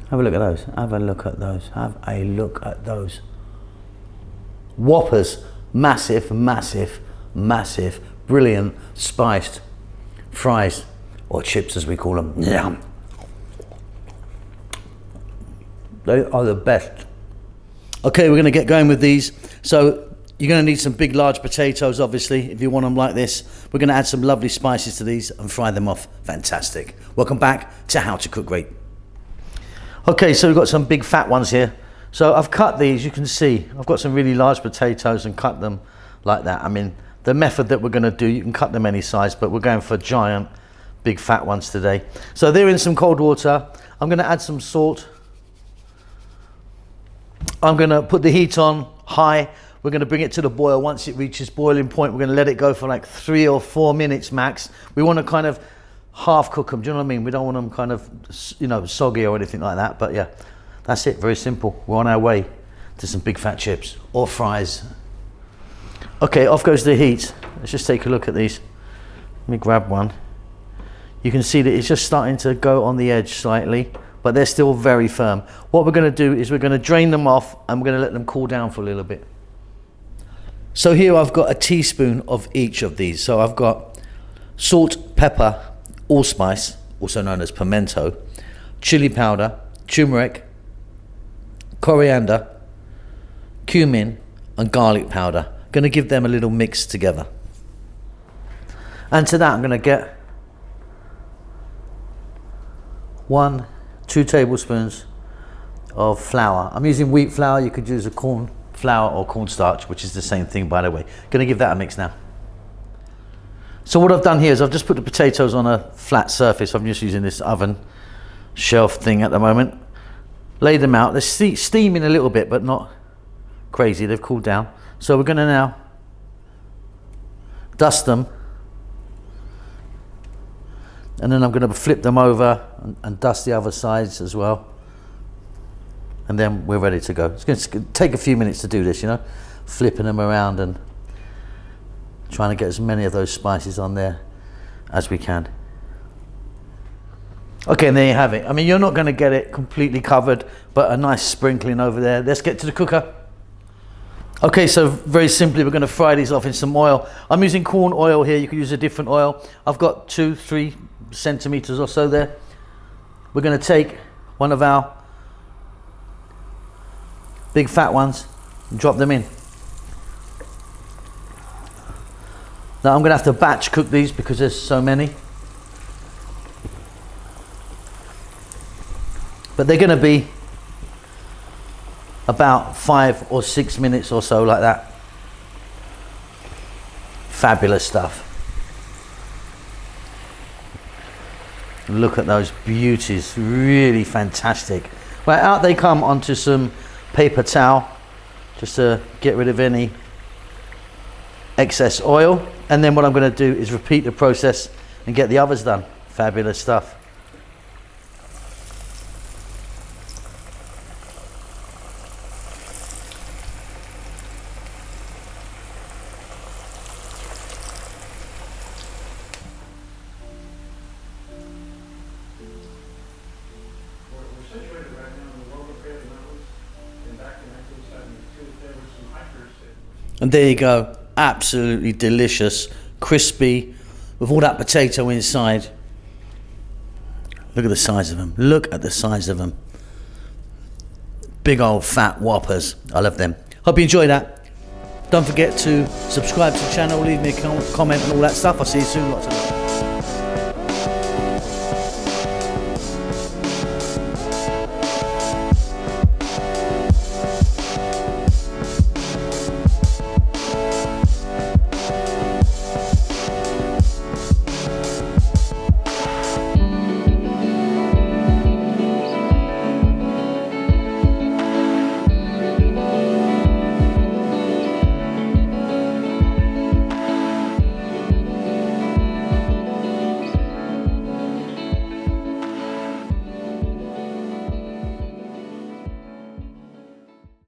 Have a look at those. Have a look at those. Have a look at those. Whoppers. Massive, massive, massive, brilliant, spiced fries, or chips as we call them. Yeah. They are the best. Okay, we're going to get going with these. So you're going to need some big, large potatoes, obviously, if you want them like this. We're going to add some lovely spices to these and fry them off. Fantastic. Welcome back to How to Cook Great. Okay, so we've got some big fat ones here. So I've cut these, you can see, I've got some really large potatoes and cut them like that. I mean, the method that we're going to do, you can cut them any size, but we're going for giant, big fat ones today. So they're in some cold water. I'm going to add some salt. I'm going to put the heat on high. We're going to bring it to the boil. Once it reaches boiling point, we're going to let it go for like 3 or 4 minutes max. We want to kind of half cook them, do you know what I mean? We don't want them kind of, you know, soggy or anything like that. But yeah, that's it, very simple. We're on our way to some big fat chips or fries. Okay, off goes the heat. Let's just take a look at these. Let me grab one. You can see that it's just starting to go on the edge slightly, but they're still very firm. What we're going to do is we're going to drain them off and we're going to let them cool down for a little bit. So here I've got a teaspoon of each of these. So I've got salt, pepper, allspice, also known as pimento, chili powder, turmeric, coriander, cumin, and garlic powder. Going to give them a little mix together. And to that I'm going to get 1-2 tablespoons of flour. I'm using wheat flour. You could use a corn flour or cornstarch, which is the same thing, by the way. Going to give that a mix now. So what I've done here is I've just put the potatoes on a flat surface. I'm just using this oven shelf thing at the moment. Laid them out. They're steaming a little bit, but not crazy. They've cooled down. So we're going to now dust them. And then I'm going to flip them over and dust the other sides as well. And then we're ready to go. It's going to take a few minutes to do this, you know, flipping them around and trying to get as many of those spices on there as we can. Okay, and there you have it. I mean, you're not going to get it completely covered, but a nice sprinkling over there. Let's get to the cooker. Okay, so very simply, we're going to fry these off in some oil. I'm using corn oil here. You can use a different oil. I've got 2-3 centimeters or so there. We're going to take one of our big fat ones and drop them in. Now I'm going to have to batch cook these because there's so many. But they're going to be about 5 or 6 minutes or so, like that. Fabulous stuff. Look at those beauties, really fantastic. Well, out they come onto some paper towel, just to get rid of any excess oil. And then what I'm going to do is repeat the process and get the others done. Fabulous stuff. And there you go, absolutely delicious, crispy, with all that potato inside. Look at the size of them, look at the size of them. Big old fat whoppers, I love them. Hope you enjoy that. Don't forget to subscribe to the channel, leave me a comment and all that stuff. I'll see you soon, lots of love.